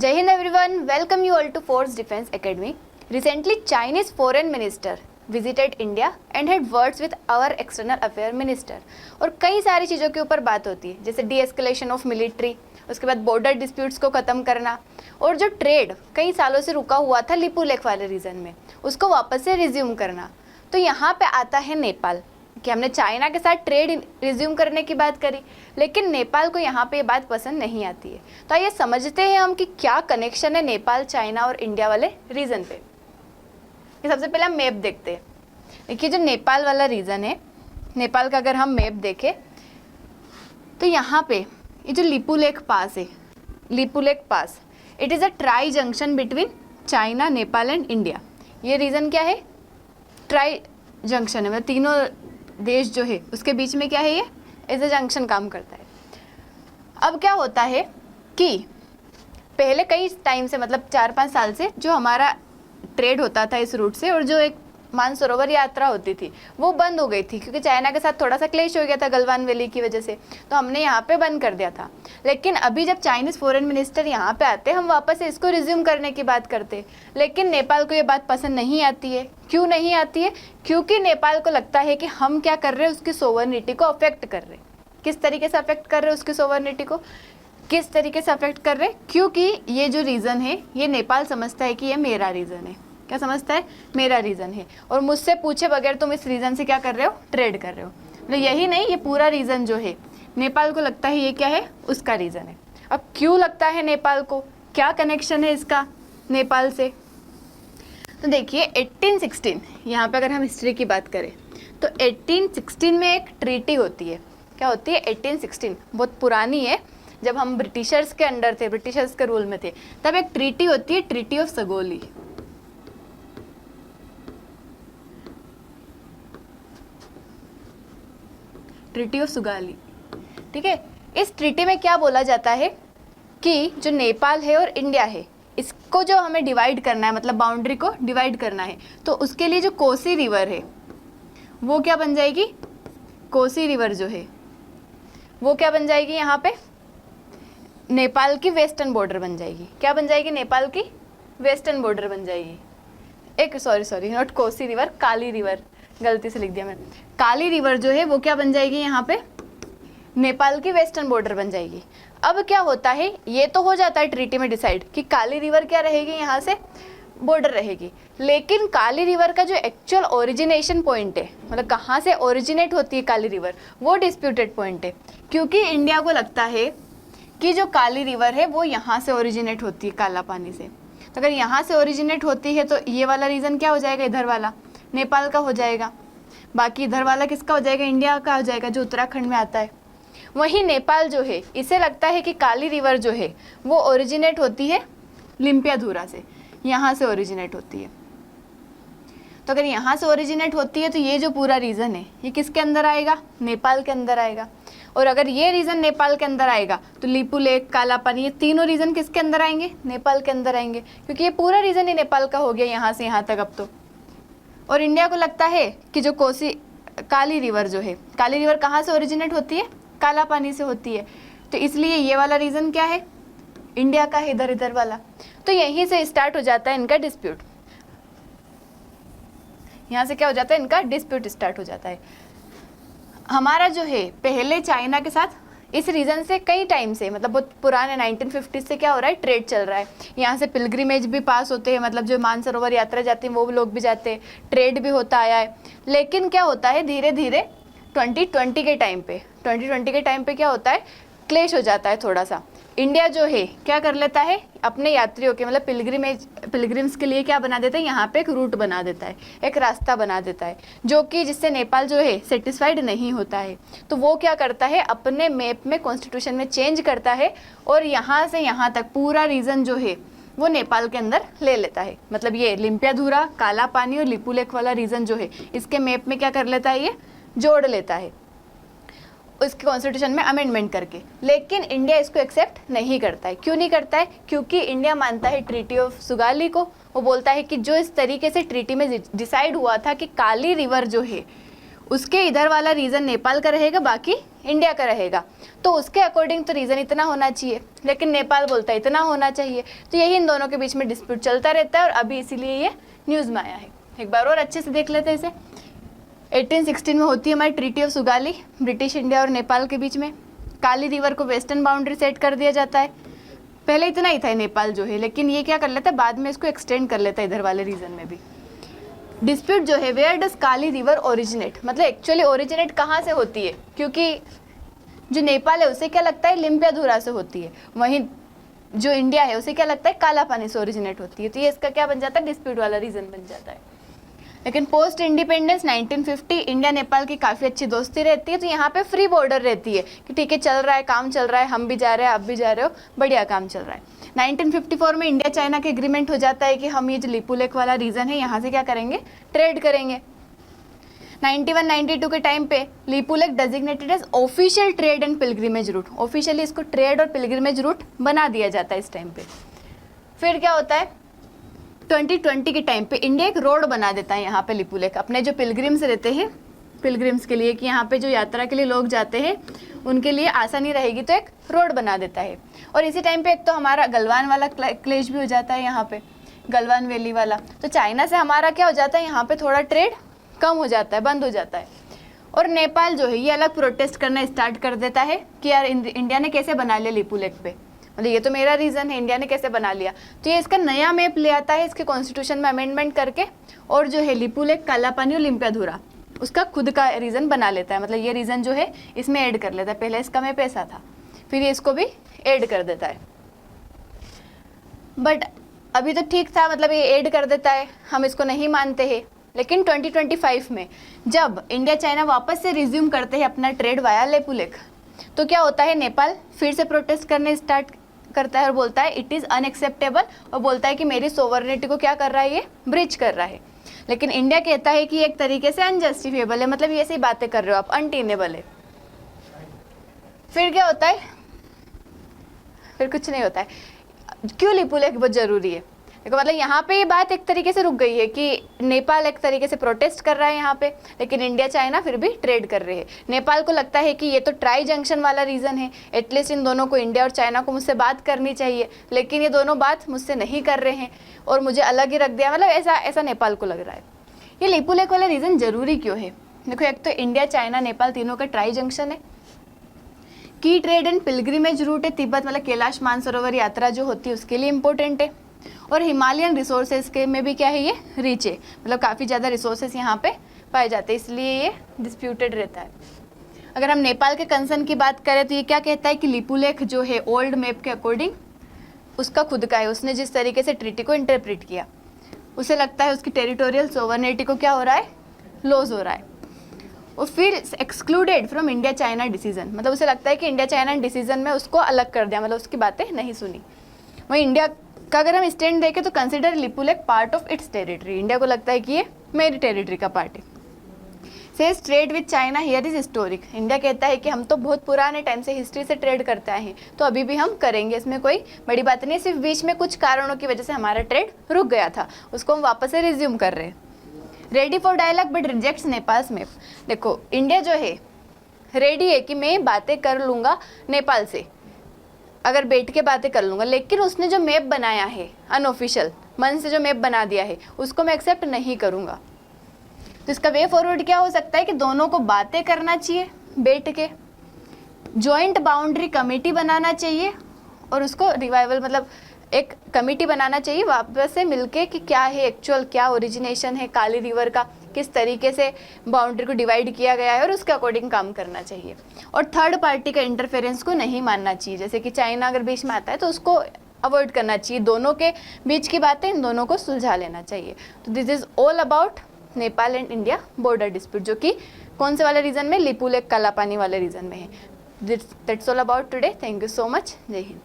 Jai Hind everyone, welcome you all to Force Defense Academy. Recently, Chinese Foreign Minister visited India and had words with our External Affairs Minister. और कई सारी चीज़ों के ऊपर बात होती है, जैसे de-escalation ऑफ मिलिट्री, उसके बाद बॉर्डर डिस्प्यूट्स को ख़त्म करना, और जो ट्रेड कई सालों से रुका हुआ था लिपू लेक वाले रीजन में, उसको वापस से रिज्यूम करना। तो यहाँ पे आता है नेपाल, कि हमने चाइना के साथ ट्रेड रिज्यूम करने की बात करी, लेकिन नेपाल को यहाँ पे ये बात पसंद नहीं आती है। तो आइए समझते हैं हम कि क्या कनेक्शन है नेपाल, चाइना और इंडिया वाले रीजन पे। ये सबसे पहले हम मैप देखते हैं। देखिए जो नेपाल वाला रीजन है, नेपाल का अगर हम मैप देखें तो यहाँ पे ये जो लिपू लेक पास है, Lipu lake pass, it is a tri junction between China, Nepal and India. ये रीजन क्या है? ट्राई जंक्शन है, मतलब तीनों देश जो है उसके बीच में क्या है, ये एज ए जंक्शन काम करता है। अब क्या होता है कि पहले कई टाइम से, मतलब 4-5 साल से जो हमारा ट्रेड होता था इस रूट से, और जो एक मानसरोवर यात्रा होती थी वो बंद हो गई थी, क्योंकि चाइना के साथ थोड़ा सा क्लेश हो गया था गलवान वैली की वजह से, तो हमने यहाँ पे बंद कर दिया था। लेकिन अभी जब चाइनीज़ फॉरेन मिनिस्टर यहाँ पे आते, हम वापस से इसको रिज्यूम करने की बात करते, लेकिन नेपाल को ये बात पसंद नहीं आती है। क्यों नहीं आती है? क्योंकि नेपाल को लगता है कि हम क्या कर रहे हैं, उसकी सोवरनिटी को अफेक्ट कर रहे हैं। किस तरीके से अफेक्ट कर रहे हैं उसकी सोवरनिटी को? किस तरीके से अफेक्ट कर रहे हैं? क्योंकि ये जो रीज़न है, ये नेपाल समझता है कि ये मेरा रीज़न है। क्या समझता है? मेरा रीज़न है, और मुझसे पूछे बगैर तुम इस रीज़न से क्या कर रहे हो? ट्रेड कर रहे हो। मतलब यही नहीं, ये पूरा रीज़न जो है नेपाल को लगता है ये क्या है, उसका रीज़न है। अब क्यों लगता है नेपाल को, क्या कनेक्शन है इसका नेपाल से? तो देखिए 1816, यहाँ पे अगर हम हिस्ट्री की बात करें तो 1816 में एक ट्रीटी होती है। क्या होती है? 1816 बहुत पुरानी है, जब हम ब्रिटिशर्स के अंडर थे, ब्रिटिशर्स के रूल में थे, तब एक ट्रीटी होती है, treaty of Sagauli. Treaty of Sugauli, ठीक है। इस ट्रीटी में क्या बोला जाता है कि जो नेपाल है और इंडिया है, इसको जो हमें डिवाइड करना है, मतलब बाउंड्री को डिवाइड करना है, तो उसके लिए जो कोसी रिवर है वो क्या बन जाएगी? कोसी रिवर जो है वो क्या बन जाएगी? यहाँ पे नेपाल की वेस्टर्न बॉर्डर बन जाएगी। क्या बन जाएगी? नेपाल की वेस्टर्न बॉर्डर बन जाएगी। एक sorry not Kosi river, Kali river, गलती से लिख दिया मैंने। काली रिवर जो है वो क्या बन जाएगी? यहाँ पे नेपाल की वेस्टर्न बॉर्डर बन जाएगी। अब क्या होता है, ये तो हो जाता है ट्रीटी में डिसाइड कि काली रिवर क्या रहेगी, यहाँ से बॉर्डर रहेगी, लेकिन काली रिवर का जो एक्चुअल ओरिजिनेशन पॉइंट है, मतलब कहाँ से ओरिजिनेट होती है काली रिवर, वो डिस्प्यूटेड पॉइंट है। क्योंकि इंडिया को लगता है कि जो काली रिवर है वो यहाँ से ओरिजिनेट होती है, काला पानी से। तो अगर यहाँ से ओरिजिनेट होती है तो ये वाला रीजन क्या हो जाएगा? इधर वाला नेपाल का हो जाएगा। बाकी इधर वाला किसका हो जाएगा? इंडिया का हो जाएगा, जो उत्तराखंड में आता है। वहीं नेपाल जो है, इसे लगता है कि काली रिवर जो है वो ओरिजिनेट होती है लिम्पियाधुरा से, यहाँ से ओरिजिनेट होती है। तो अगर यहाँ से ओरिजिनेट होती है तो ये जो पूरा रीजन है ये किसके अंदर आएगा? नेपाल के अंदर आएगा। और अगर ये रीजन नेपाल के अंदर आएगा तो लिपू लेक, काला पानी, ये तीनों रीजन किसके अंदर आएंगे? नेपाल के अंदर आएंगे, क्योंकि ये पूरा रीजन ही नेपाल का हो गया यहाँ से यहाँ तक अब तो। और इंडिया को लगता है कि जो काली रिवर जो है, काली रिवर कहाँ से ओरिजिनेट होती है? काला पानी से होती है। तो इसलिए ये वाला रीजन क्या है? इंडिया का है, इधर वाला। तो यहीं से स्टार्ट हो जाता है इनका डिस्प्यूट। यहाँ से क्या हो जाता है? इनका डिस्प्यूट स्टार्ट हो जाता है। हमारा जो है पहले चाइना के साथ इस रीजन से कई टाइम से, मतलब बहुत पुराने 1950 से क्या हो रहा है? ट्रेड चल रहा है। यहाँ से पिलग्रिमेज भी पास होते हैं, मतलब जो मानसरोवर यात्रा जाती है वो लोग भी जाते हैं, ट्रेड भी होता आया है। लेकिन क्या होता है, धीरे धीरे 2020 के टाइम पे क्या होता है? क्लेश हो जाता है थोड़ा सा। इंडिया जो है क्या कर लेता है, अपने यात्रियों के, मतलब पिलग्रिम्स के लिए क्या बना देता है? यहाँ पे एक रूट बना देता है, एक रास्ता बना देता है, जो कि जिससे नेपाल जो है सेटिस्फाइड नहीं होता है। तो वो क्या करता है, अपने मैप में, कॉन्स्टिट्यूशन में चेंज करता है, और यहाँ से यहाँ तक पूरा रीजन जो है वो नेपाल के अंदर ले लेता है। मतलब ये लिम्पियाधुरा, काला पानी और लिपू लेक वाला रीजन जो है इसके मैप में क्या कर लेता है? ये जोड़ लेता है उसके कॉन्स्टिट्यूशन में अमेंडमेंट करके। लेकिन इंडिया इसको एक्सेप्ट नहीं करता है। क्यों नहीं करता है? क्योंकि इंडिया मानता है ट्रीटी ऑफ सुगाली को। वो बोलता है कि जो इस तरीके से ट्रीटी में डिसाइड हुआ था कि काली रिवर जो है उसके इधर वाला रीजन नेपाल का रहेगा, बाकी इंडिया का रहेगा। तो उसके अकॉर्डिंग तो रीजन इतना होना चाहिए, लेकिन नेपाल बोलता है इतना होना चाहिए। तो यही इन दोनों के बीच में डिस्प्यूट चलता रहता है और अभी इसीलिए ये न्यूज़ में आया है। एक बार और अच्छे से देख लेते हैं इसे। 1816 में होती है हमारी treaty of Sugali, British India और नेपाल के बीच में। काली रिवर को वेस्टर्न बाउंड्री सेट कर दिया जाता है। पहले इतना ही था नेपाल जो है, लेकिन ये क्या कर लेता है, बाद में इसको एक्सटेंड कर लेता है इधर वाले रीजन में भी। डिस्प्यूट जो है, where does Kali river originate, मतलब एक्चुअली ओरिजिनेट कहाँ से होती है, क्योंकि जो नेपाल है उसे क्या लगता है लिम्पियाधुरा से होती है, वहीं जो इंडिया है उसे क्या लगता है काला पानी से ओरिजिनेट होती है। तो ये इसका क्या बन जाता है, डिस्प्यूट वाला रीजन बन जाता है। लेकिन पोस्ट इंडिपेंडेंस 1950 इंडिया नेपाल की काफ़ी अच्छी दोस्ती रहती है। तो यहाँ पे फ्री बॉर्डर रहती है कि ठीक है चल रहा है, काम चल रहा है, हम भी जा रहे हैं, आप भी जा रहे हो, बढ़िया काम चल रहा है। 1954 में इंडिया चाइना के एग्रीमेंट हो जाता है कि हम ये जो लिपू लेक वाला रीजन है यहाँ से क्या करेंगे, ट्रेड करेंगे। 91-92 के टाइम पे Lipu lake designated as official trade and pilgrimage route, officially इसको ट्रेड और पिलग्रिमेज रूट बना दिया जाता है इस टाइम पे। फिर क्या होता है, 2020 के टाइम पे इंडिया एक रोड बना देता है यहाँ पे लिपू लेक, अपने जो पिलग्रिम्स रहते हैं, पिलग्रिम्स के लिए कि यहाँ पे जो यात्रा के लिए लोग जाते हैं उनके लिए आसानी रहेगी, तो एक रोड बना देता है। और इसी टाइम पे एक तो हमारा गलवान वाला क्लेश भी हो जाता है यहाँ पे, गलवान वैली वाला। तो चाइना से हमारा क्या हो जाता है, यहाँ पे थोड़ा ट्रेड कम हो जाता है, बंद हो जाता है। और नेपाल जो है ये अलग प्रोटेस्ट करना स्टार्ट कर देता है कि यार इंडिया ने कैसे बना लिया लिपू लेक पे, मतलब ये तो मेरा रीजन है, इंडिया ने कैसे बना लिया। तो ये इसका नया मैप ले आता है इसके कॉन्स्टिट्यूशन में अमेंडमेंट करके, और जो है लिपू लेक, काला पानी और लिम्पियाधुरा उसका खुद का रीजन बना लेता है। मतलब ये रीजन जो है इसमें ऐड कर लेता है, पहले इसका मैप ऐसा था, फिर ये इसको भी ऐड कर देता है। बट अभी तो ठीक था, मतलब ये ऐड कर देता है, हम इसको नहीं मानते हैं। लेकिन 2025 में जब इंडिया चाइना वापस से रिज्यूम करते हैं अपना ट्रेड वाया लिपू लेक, तो क्या होता है, नेपाल फिर से प्रोटेस्ट करने स्टार्ट करता है और बोलता है इट इज़ अनएक्सेप्टेबल, और बोलता है कि मेरी सोवरेनिटी को क्या कर रहा है, ये ब्रीच कर रहा है। लेकिन इंडिया कहता है कि एक तरीके से अनजस्टिफिएबल है, मतलब ये ऐसी बातें कर रहे हो आप, अनटेनेबल है। फिर क्या होता है, फिर कुछ नहीं होता है। क्यों लिपू लेक बहुत ज़रूरी है, देखो मतलब यहाँ पे ये बात एक तरीके से रुक गई है कि नेपाल एक तरीके से प्रोटेस्ट कर रहा है यहाँ पे, लेकिन इंडिया चाइना फिर भी ट्रेड कर रहे हैं। नेपाल को लगता है कि ये तो ट्राई जंक्शन वाला रीज़न है, एटलीस्ट इन दोनों को, इंडिया और चाइना को मुझसे बात करनी चाहिए, लेकिन ये दोनों बात मुझसे नहीं कर रहे हैं और मुझे अलग ही रख दिया, मतलब ऐसा नेपाल को लग रहा है। ये लिपू लेक वाला रीज़न ज़रूरी क्यों है, देखो एक तो इंडिया चाइना नेपाल तीनों का ट्राई जंक्शन है, की ट्रेड एंड पिलग्रिमेज रूट है, तिब्बत मतलब कैलाश मानसरोवर यात्रा जो होती है उसके लिए इम्पोर्टेंट है, और हिमालयन रिसोर्सेज के में भी क्या है, ये रिच है, मतलब काफ़ी ज़्यादा रिसोर्सेज यहाँ पे पाए जाते हैं, इसलिए ये डिस्प्यूटेड रहता है। अगर हम नेपाल के कंसर्न की बात करें तो ये क्या कहता है कि लिपू लेक जो है ओल्ड मैप के अकॉर्डिंग उसका खुद का है, उसने जिस तरीके से ट्रीटी को इंटरप्रेट किया उसे लगता है उसकी टेरिटोरियल सोवरेनिटी को क्या हो रहा है, लॉस हो रहा है। और फिर excluded from India China decision, मतलब उसे लगता है कि इंडिया चाइना डिसीजन में उसको अलग कर दिया, मतलब उसकी बातें नहीं सुनी। वहीं इंडिया का अगर हम स्टैंड देखें तो consider Lipu lake part of its territory, India को लगता है कि ये मेरी टेरिटरी का पार्ट है। Says trade with China here is historic, India कहता है कि हम तो बहुत पुराने टाइम से हिस्ट्री से ट्रेड करते आए हैं, तो अभी भी हम करेंगे, इसमें कोई बड़ी बात नहीं है, सिर्फ बीच में कुछ कारणों की वजह से हमारा ट्रेड रुक गया था, उसको हम वापस से रिज्यूम कर रहे हैं। Ready for dialogue but rejects Nepal's map, देखो इंडिया जो है रेडी है कि मैं बातें कर लूँगा नेपाल से, अगर बैठ के बातें कर लूँगा, लेकिन उसने जो मैप बनाया है अनऑफिशियल मन से जो मैप बना दिया है उसको मैं एक्सेप्ट नहीं करूँगा। तो इसका वे फॉरवर्ड क्या हो सकता है कि दोनों को बातें करना चाहिए, बैठ के जॉइंट बाउंड्री कमेटी बनाना चाहिए और उसको रिवाइवल, मतलब एक कमेटी बनाना चाहिए वापस से मिलके कि क्या है एक्चुअल, क्या ओरिजिनेशन है काली रिवर का, किस तरीके से बाउंड्री को डिवाइड किया गया है और उसके अकॉर्डिंग काम करना चाहिए। और थर्ड पार्टी का इंटरफेरेंस को नहीं मानना चाहिए, जैसे कि चाइना अगर बीच में आता है तो उसको अवॉइड करना चाहिए, दोनों के बीच की बातें इन दोनों को सुलझा लेना चाहिए। तो this is all about Nepal and India border dispute, जो कि कौन से वाले रीजन में, लिपू लेक काला पानी वाले रीजन में है। That's all about today, thank you so much, जय हिंद।